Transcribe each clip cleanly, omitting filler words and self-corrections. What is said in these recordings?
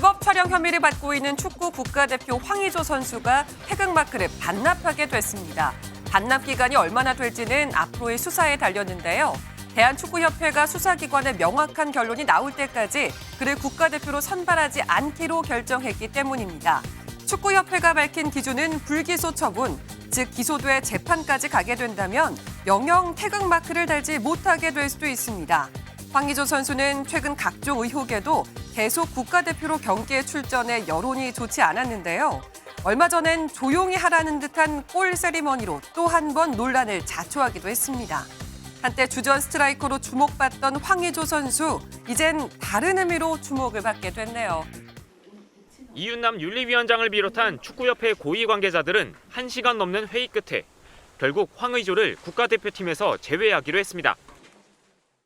불법 촬영 혐의를 받고 있는 축구 국가대표 황의조 선수가 태극마크를 반납하게 됐습니다. 반납 기간이 얼마나 될지는 앞으로의 수사에 달렸는데요. 대한축구협회가 수사기관의 명확한 결론이 나올 때까지 그를 국가대표로 선발하지 않기로 결정했기 때문입니다. 축구협회가 밝힌 기준은 불기소 처분, 즉 기소돼 재판까지 가게 된다면 영영 태극마크를 달지 못하게 될 수도 있습니다. 황의조 선수는 최근 각종 의혹에도 계속 국가대표로 경기에 출전해 여론이 좋지 않았는데요. 얼마 전엔 조용히 하라는 듯한 골 세리머니로 또 한 번 논란을 자초하기도 했습니다. 한때 주전 스트라이커로 주목받던 황의조 선수, 이젠 다른 의미로 주목을 받게 됐네요. 이윤남 윤리위원장을 비롯한 축구협회 고위 관계자들은 1시간 넘는 회의 끝에 결국 황의조를 국가대표팀에서 제외하기로 했습니다.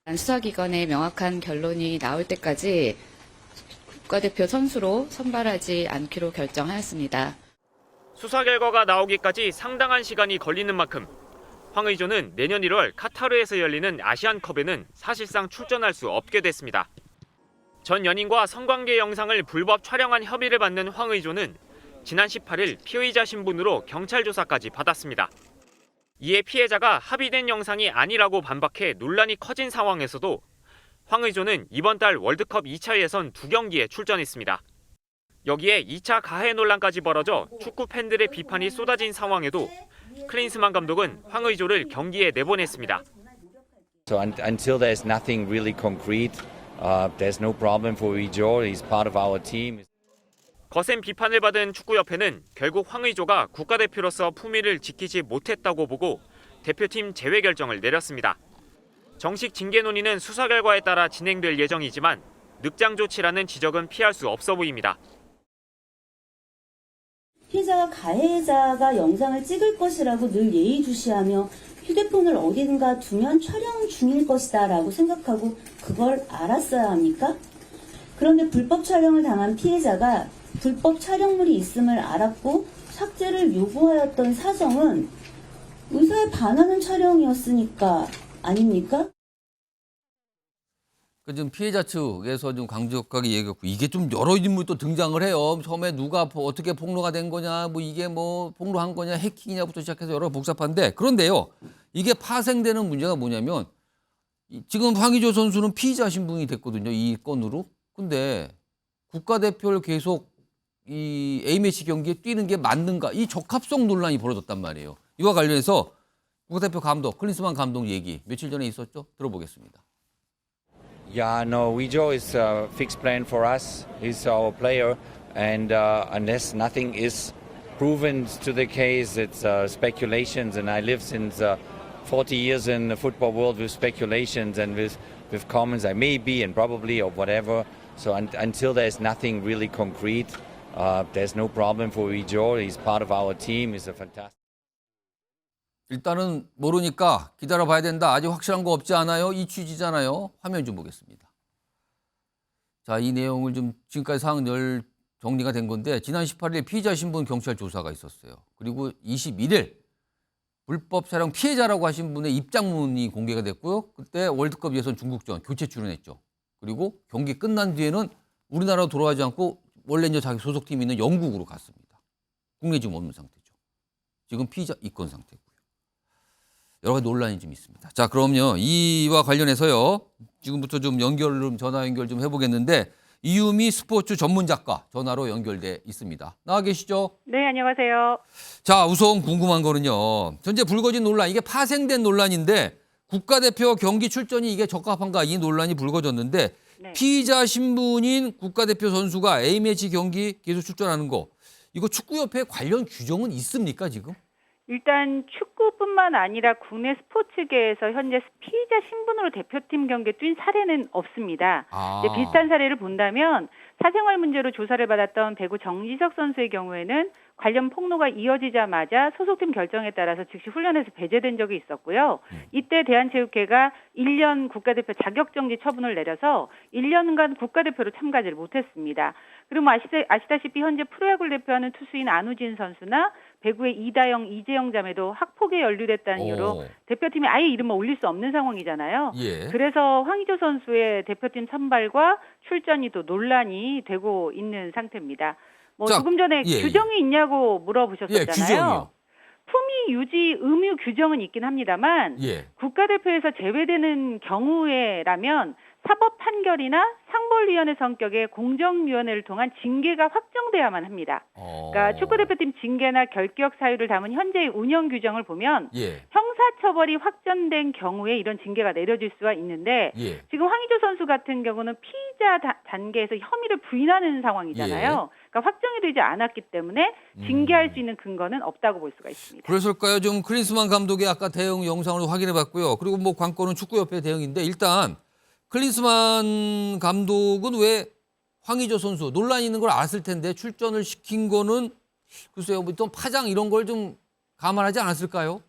수사기관의 명확한 결론이 나올 때까지 국가대표 선수로 선발하지 않기로 결정하였습니다. 수사 결과가 나오기까지 상당한 시간이 걸리는 만큼 황의조는 내년 1월 카타르에서 열리는 아시안컵에는 사실상 출전할 수 없게 됐습니다. 전 연인과 성관계 영상을 불법 촬영한 혐의를 받는 황의조는 지난 18일 피의자 신분으로 경찰 조사까지 받았습니다. 이에 피해자가 합의된 영상이 아니라고 반박해 논란이 커진 상황에서도 황의조는 이번 달 월드컵 2차 예선 2경기에 출전했습니다. 여기에 2차 가해 논란까지 벌어져 축구 팬들의 비판이 쏟아진 상황에도 클린스만 감독은 황의조를 경기에 내보냈습니다. So until there's nothing really concrete, there's no problem for Eijo. He's part of our team. 거센 비판을 받은 축구협회는 결국 황의조가 국가대표로서 품위를 지키지 못했다고 보고 대표팀 제외 결정을 내렸습니다. 정식 징계 논의는 수사 결과에 따라 진행될 예정이지만 늑장 조치라는 지적은 피할 수 없어 보입니다. 피해자가 가해자가 영상을 찍을 것이라고 늘 예의주시하며 휴대폰을 어딘가 두면 촬영 중일 것이다 라고 생각하고 그걸 알았어야 합니까? 그런데 불법 촬영을 당한 피해자가 불법 촬영물이 있음을 알았고 삭제를 요구하였던 사정은 의사에 반하는 촬영이었으니까 아닙니까? 좀 피해자 측에서 좀 강력하게 얘기했고 이게 좀 여러 인물이 또 등장을 해요. 처음에 누가 어떻게 폭로가 된 거냐, 뭐 이게 뭐 폭로한 거냐, 해킹이냐부터 시작해서 여러 복잡한데 그런데요. 이게 파생되는 문제가 뭐냐면 지금 황의조 선수는 피의자 신분이 됐거든요. 이 건으로. 근데 국가대표를 계속 이 A매치 경기에 뛰는 게 맞는가? 이 적합성 논란이 벌어졌단 말이에요. 이와 관련해서 국가대표 감독, 클린스만 감독 얘기 며칠 전에 있었죠? 들어보겠습니다. Yeah, no, Eijo is a fixed plan for us. He's our player, and unless nothing is proven to the case, it's speculations. And I live since 40 years in the football world with speculations and with comments I may be and probably or whatever. So until there's nothing really concrete, there's no problem for Eijo. He's part of our team. He's a fantastic. 일단은 모르니까 기다려봐야 된다. 아직 확실한 거 없지 않아요? 이 취지잖아요. 화면 좀 보겠습니다. 자, 이 내용을 좀 지금까지 상황 늘 정리가 된 건데 지난 18일 피의자 신분 경찰 조사가 있었어요. 그리고 21일 불법 촬영 피해자라고 하신 분의 입장문이 공개가 됐고요. 그때 월드컵 예선 중국전 교체 출연했죠. 그리고 경기 끝난 뒤에는 우리나라로 돌아가지 않고 원래 이제 자기 소속팀이 있는 영국으로 갔습니다. 국내 지금 없는 상태죠. 지금 피의자 입건 상태고요. 여러 가지 논란이 좀 있습니다. 자, 그럼요. 이와 관련해서요. 지금부터 좀 전화 연결 좀 해보겠는데 이유미 스포츠 전문 작가 전화로 연결돼 있습니다. 나와 계시죠? 네, 안녕하세요. 자, 우선 궁금한 거는요. 현재 불거진 논란, 이게 파생된 논란인데 국가대표 경기 출전이 이게 적합한가 이 논란이 불거졌는데 네. 피의자 신분인 국가대표 선수가 A매치 경기 계속 출전하는 거 이거 축구협회 관련 규정은 있습니까 지금? 일단 축구뿐만 아니라 국내 스포츠계에서 현재 피의자 신분으로 대표팀 경기에 뛴 사례는 없습니다. 이제 비슷한 사례를 본다면 사생활 문제로 조사를 받았던 배구 정지석 선수의 경우에는 관련 폭로가 이어지자마자 소속팀 결정에 따라서 즉시 훈련에서 배제된 적이 있었고요. 이때 대한체육회가 1년 국가대표 자격정지 처분을 내려서 1년간 국가대표로 참가를 못했습니다. 그리고 뭐 아시다시피 현재 프로야구를 대표하는 투수인 안우진 선수나 배구의 이다영, 이재영 자매도 학폭에 연루됐다는 이유로 대표팀에 아예 이름을 올릴 수 없는 상황이잖아요. 예. 그래서 황의조 선수의 대표팀 선발과 출전이 또 논란이 되고 있는 상태입니다. 뭐 자, 조금 전에 예, 규정이 있냐고 물어보셨었잖아요. 예, 규정이요. 품위 유지 의무 규정은 있긴 합니다만 예. 국가대표에서 제외되는 경우에라면 사법 판결이나 상벌위원회 성격의 공정위원회를 통한 징계가 확정돼야만 합니다. 그러니까 축구대표팀 징계나 결격 사유를 담은 현재의 운영 규정을 보면 예. 형사처벌이 확정된 경우에 이런 징계가 내려질 수가 있는데 예. 지금 황의조 선수 같은 경우는 피의자 단계에서 혐의를 부인하는 상황이잖아요. 그러니까 확정이 되지 않았기 때문에 징계할 수 있는 근거는 없다고 볼 수가 있습니다. 그래서일까요? 좀 클린스만 감독의 아까 대응 영상을 확인해봤고요. 그리고 뭐 관건은 축구협회 대응인데 일단 클린스만 감독은 왜 황의조 선수 논란이 있는 걸 알았을 텐데 출전을 시킨 거는 글쎄요, 뭐 또 파장 이런 걸 좀 감안하지 않았을까요?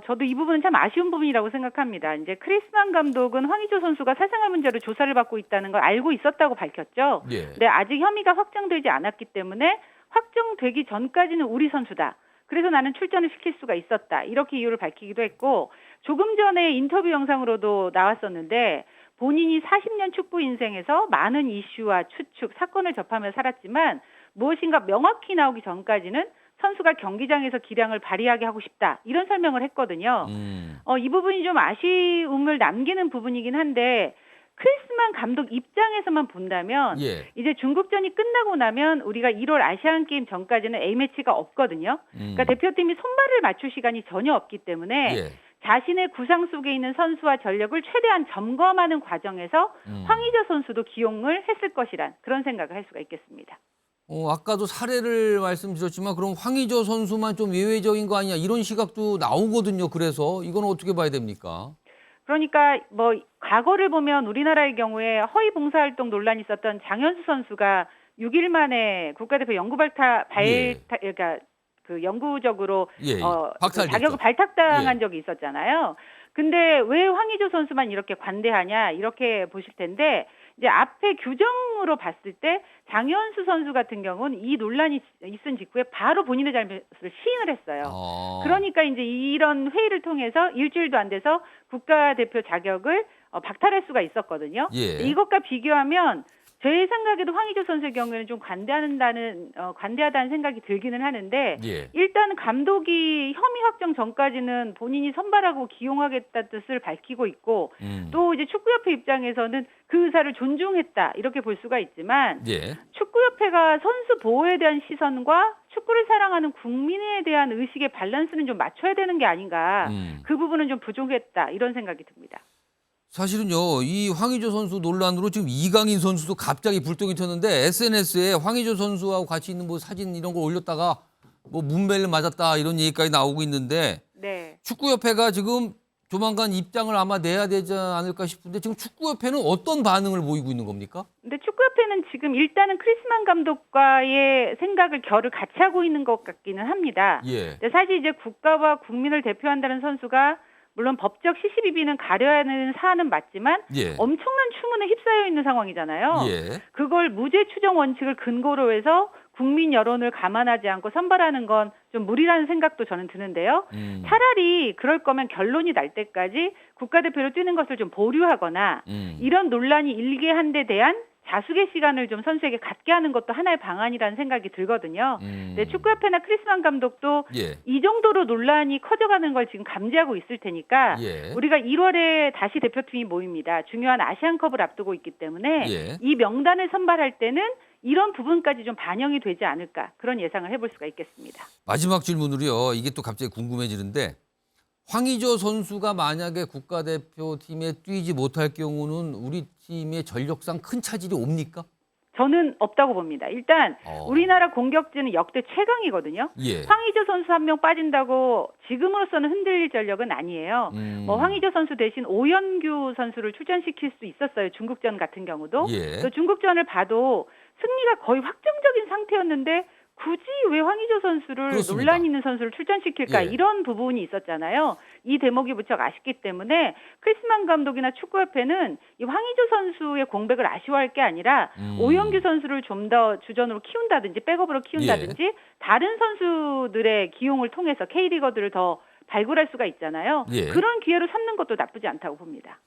저도 이 부분은 참 아쉬운 부분이라고 생각합니다. 이제 크리스만 감독은 황의조 선수가 사생활 문제로 조사를 받고 있다는 걸 알고 있었다고 밝혔죠. 예. 근데 아직 혐의가 확정되지 않았기 때문에 확정되기 전까지는 우리 선수다. 그래서 나는 출전을 시킬 수가 있었다. 이렇게 이유를 밝히기도 했고 조금 전에 인터뷰 영상으로도 나왔었는데 본인이 40년 축구 인생에서 많은 이슈와 추측, 사건을 접하며 살았지만 무엇인가 명확히 나오기 전까지는 선수가 경기장에서 기량을 발휘하게 하고 싶다. 이런 설명을 했거든요. 이 부분이 좀 아쉬움을 남기는 부분이긴 한데 크리스만 감독 입장에서만 본다면 예. 이제 중국전이 끝나고 나면 우리가 1월 아시안게임 전까지는 A매치가 없거든요. 그러니까 대표팀이 손발을 맞출 시간이 전혀 없기 때문에 예. 자신의 구상 속에 있는 선수와 전력을 최대한 점검하는 과정에서 황의조 선수도 기용을 했을 것이란 그런 생각을 할 수가 있겠습니다. 아까도 사례를 말씀드렸지만 그럼 황의조 선수만 좀 예외적인 거 아니냐 이런 시각도 나오거든요. 그래서 이건 어떻게 봐야 됩니까? 그러니까 뭐 과거를 보면 우리나라의 경우에 허위 봉사활동 논란이 있었던 장현수 선수가 6일 만에 국가대표 영구 그러니까 그 영구적으로 박탈됐죠. 자격을 발탁당한 예. 적이 있었잖아요. 근데 왜 황의조 선수만 이렇게 관대하냐 이렇게 보실 텐데 이제 앞에 규정으로 봤을 때 장현수 선수 같은 경우는 이 논란이 있은 직후에 바로 본인의 잘못을 시인을 했어요. 그러니까 이제 이런 회의를 통해서 일주일도 안 돼서 국가대표 자격을 박탈할 수가 있었거든요. 예. 이것과 비교하면 제 생각에도 황의조 선수의 경우에는 좀 관대하다는 생각이 들기는 하는데 예. 일단 감독이 혐의 확정 전까지는 본인이 선발하고 기용하겠다는 뜻을 밝히고 있고 또 이제 축구협회 입장에서는 그 의사를 존중했다 이렇게 볼 수가 있지만 예. 축구협회가 선수 보호에 대한 시선과 축구를 사랑하는 국민에 대한 의식의 밸런스는 좀 맞춰야 되는 게 아닌가 그 부분은 좀 부족했다 이런 생각이 듭니다. 사실은요, 이 황의조 선수 논란으로 지금 이강인 선수도 갑자기 불똥이 튀었는데 SNS에 황의조 선수하고 같이 있는 뭐 사진 이런 걸 올렸다가 뭐 문매를 맞았다 이런 얘기까지 나오고 있는데 네. 축구협회가 지금 조만간 입장을 아마 내야 되지 않을까 싶은데 지금 축구협회는 어떤 반응을 보이고 있는 겁니까? 근데 축구협회는 지금 일단은 크리스만 감독과의 생각을 결을 같이 하고 있는 것 같기는 합니다. 예. 근데 사실 이제 국가와 국민을 대표한다는 선수가 물론 법적 시시비비는 가려야 하는 사안은 맞지만 예. 엄청난 추문에 휩싸여 있는 상황이잖아요. 예. 그걸 무죄 추정 원칙을 근거로 해서 국민 여론을 감안하지 않고 선발하는 건 좀 무리라는 생각도 저는 드는데요. 차라리 그럴 거면 결론이 날 때까지 국가대표로 뛰는 것을 좀 보류하거나 이런 논란이 일게 한 데 대한 자숙의 시간을 좀 선수에게 갖게 하는 것도 하나의 방안이라는 생각이 들거든요. 근데 축구협회나 크리스만 감독도 예. 이 정도로 논란이 커져가는 걸 지금 감지하고 있을 테니까 예. 우리가 1월에 다시 대표팀이 모입니다. 중요한 아시안컵을 앞두고 있기 때문에 예. 이 명단을 선발할 때는 이런 부분까지 좀 반영이 되지 않을까 그런 예상을 해볼 수가 있겠습니다. 마지막 질문으로요. 이게 또 갑자기 궁금해지는데 황의조 선수가 만약에 국가대표팀에 뛰지 못할 경우는 우리 팀의 전력상 큰 차질이 옵니까? 저는 없다고 봅니다. 일단 우리나라 공격진은 역대 최강이거든요. 예. 황의조 선수 한 명 빠진다고 지금으로서는 흔들릴 전력은 아니에요. 뭐 황의조 선수 대신 오연규 선수를 출전시킬 수 있었어요. 중국전 같은 경우도. 예. 또 중국전을 봐도 승리가 거의 확정적인 상태였는데 굳이 왜 황의조 선수를 그렇습니다. 논란 있는 선수를 출전시킬까 예. 이런 부분이 있었잖아요. 이 대목이 무척 아쉽기 때문에 크리스만 감독이나 축구협회는 이 황의조 선수의 공백을 아쉬워할 게 아니라 오영규 선수를 좀 더 주전으로 키운다든지 백업으로 키운다든지 다른 선수들의 기용을 통해서 K리거들을 더 발굴할 수가 있잖아요. 예. 그런 기회로 삼는 것도 나쁘지 않다고 봅니다.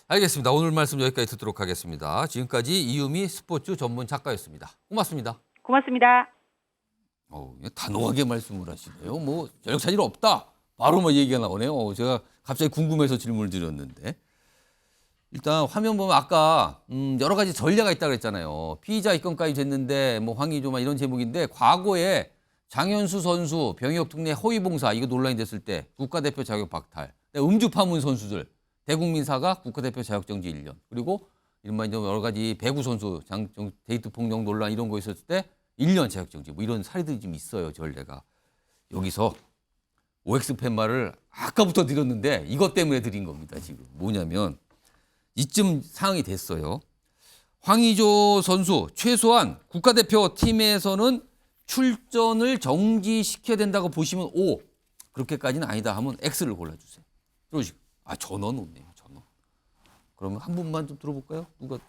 알겠습니다. 오늘 말씀 여기까지 듣도록 하겠습니다. 지금까지 이유미 스포츠 전문 작가였습니다. 고맙습니다. 고맙습니다. 단호하게 말씀을 하시네요. 뭐 전력 차질 없다. 바로 뭐 얘기가 나오네요. 제가 갑자기 궁금해서 질문을 드렸는데 일단 화면 보면 아까 여러 가지 전례가 있다고 그랬잖아요. 피의자 입건까지 됐는데 뭐 황의조만 이런 제목인데 과거에 장현수 선수 병역 특례 허위 봉사 이거 논란이 됐을 때 국가대표 자격 박탈, 음주 파문 선수들 대국민사가 국가대표 자격 정지 1년 그리고 이른바 이제 여러 가지 배구 선수 데이트 폭력 논란 이런 거 있었을 때 1년 자격 정지 뭐 이런 사례들이 좀 있어요. 전례가. 여기서 OX 팻말을 아까부터 드렸는데 이것 때문에 드린 겁니다. 지금 뭐냐면 이쯤 상황이 됐어요. 황의조 선수 최소한 국가대표 팀에서는 출전을 정지시켜야 된다고 보시면 O. 그렇게까지는 아니다 하면 X를 골라주세요. 그러시고 전원 없네요. 전원. 그러면 한 분만 좀 들어볼까요? 누가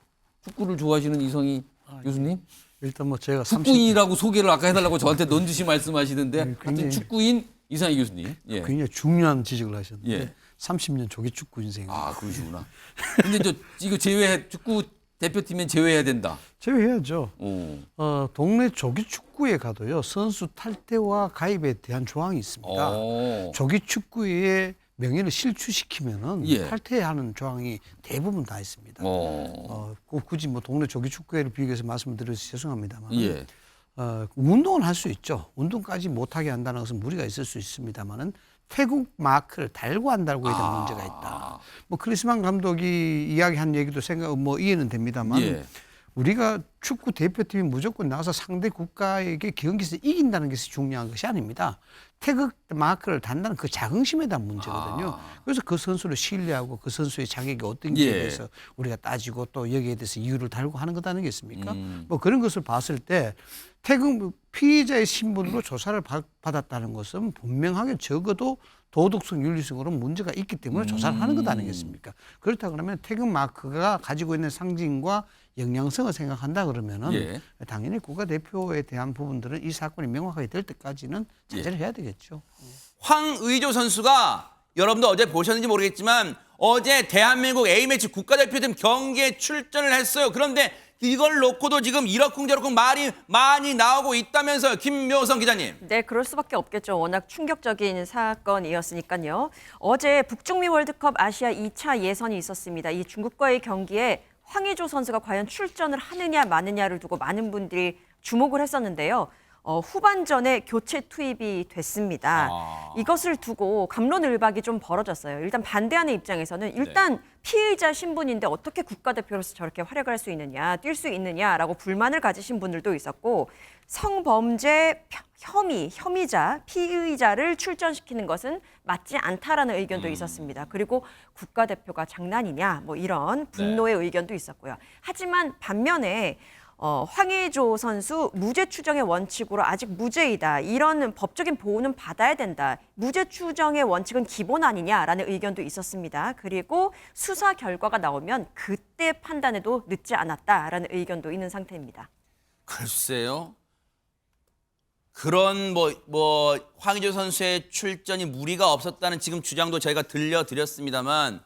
축구를 좋아하시는 이성희 교수님? 일단 뭐 제가 축구인이라고 소개를 아까 해달라고 저한테 넌지시 말씀하시는데 하여튼 굉장히- 축구인 이상희 교수님. 예. 굉장히 중요한 지적을 하셨는데 예. 30년 조기 축구 인생. 그러시구나. 근데 이거 축구 대표팀엔 제외해야 된다. 제외해야죠. 오. 동네 조기 축구에 가도요 선수 탈퇴와 가입에 대한 조항이 있습니다. 조기 축구의 명예를 실추시키면은 예. 탈퇴하는 조항이 대부분 다 있습니다. 꼭 굳이 뭐 동네 조기 축구회를 비교해서 말씀을 드려서 죄송합니다만, 예. 운동은 할 수 있죠. 운동까지 못하게 한다는 것은 무리가 있을 수 있습니다만은 태국 마크를 달고 안 달고에 대한 문제가 있다. 뭐 크리스만 감독이 이야기한 얘기도 이해는 됩니다만. 예. 우리가 축구 대표팀이 무조건 나가서 상대 국가에게 경기에서 이긴다는 것이 중요한 것이 아닙니다. 태극 마크를 단다는 그 자긍심에 대한 문제거든요. 그래서 그 선수를 신뢰하고 그 선수의 자격이 어떤지에 대해서 우리가 따지고 또 여기에 대해서 이유를 달고 하는 것 아니겠습니까? 뭐 그런 것을 봤을 때 태극 피의자의 신분으로 조사를 받았다는 것은 분명하게 적어도 도덕성, 윤리성으로 문제가 있기 때문에 조사를 하는 것 아니겠습니까? 그렇다 그러면 태극 마크가 가지고 있는 상징과 영향성을 생각한다 그러면은 당연히 국가대표에 대한 부분들은 이 사건이 명확하게 될 때까지는 자제를 해야 되겠죠. 황의조 선수가 여러분도 어제 보셨는지 모르겠지만 어제 대한민국 A매치 국가대표팀 경기에 출전을 했어요. 그런데 이걸 놓고도 지금 이러쿵저러쿵 말이 많이 나오고 있다면서요. 김묘성 기자님. 네, 그럴 수밖에 없겠죠. 워낙 충격적인 사건이었으니까요. 어제 북중미 월드컵 아시아 2차 예선이 있었습니다. 이 중국과의 경기에 황의조 선수가 과연 출전을 하느냐 마느냐를 두고 많은 분들이 주목을 했었는데요. 후반전에 교체 투입이 됐습니다. 이것을 두고 갑론을박이 좀 벌어졌어요. 일단 반대하는 입장에서는 일단 피의자 신분인데 어떻게 국가대표로서 저렇게 활약을 할 수 있느냐, 뛸 수 있느냐라고 불만을 가지신 분들도 있었고 성범죄 혐의자, 피의자를 출전시키는 것은 맞지 않다라는 의견도 있었습니다. 그리고 국가대표가 장난이냐 뭐 이런 분노의 의견도 있었고요. 하지만 반면에 황의조 선수 무죄 추정의 원칙으로 아직 무죄이다. 이런 법적인 보호는 받아야 된다. 무죄 추정의 원칙은 기본 아니냐라는 의견도 있었습니다. 그리고 수사 결과가 나오면 그때 판단해도 늦지 않았다라는 의견도 있는 상태입니다. 글쎄요. 그런 황의조 선수의 출전이 무리가 없었다는 지금 주장도 저희가 들려드렸습니다만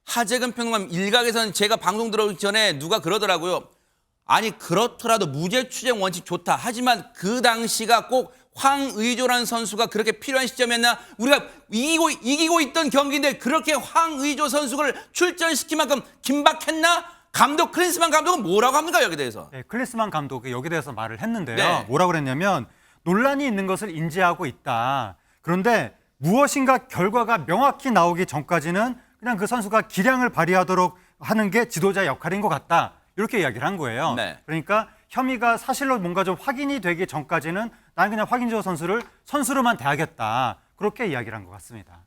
하재근 평론가 일각에서는 제가 방송 들어오기 전에 누가 그러더라고요. 아니 그렇더라도 무죄 추정 원칙 좋다. 하지만 그 당시가 꼭 황의조라는 선수가 그렇게 필요한 시점이었나? 우리가 이기고 있던 경기인데 그렇게 황의조 선수를 출전시킬 만큼 긴박했나? 감독 클린스만 감독은 뭐라고 합니까 여기에 대해서? 네, 클린스만 감독이 여기에 대해서 말을 했는데요. 네. 뭐라고 그랬냐면 논란이 있는 것을 인지하고 있다. 그런데 무엇인가 결과가 명확히 나오기 전까지는 그냥 그 선수가 기량을 발휘하도록 하는 게 지도자 역할인 것 같다. 이렇게 이야기를 한 거예요. 네. 그러니까 혐의가 사실로 뭔가 좀 확인이 되기 전까지는 나는 그냥 황의조 선수를 선수로만 대하겠다. 그렇게 이야기를 한 것 같습니다.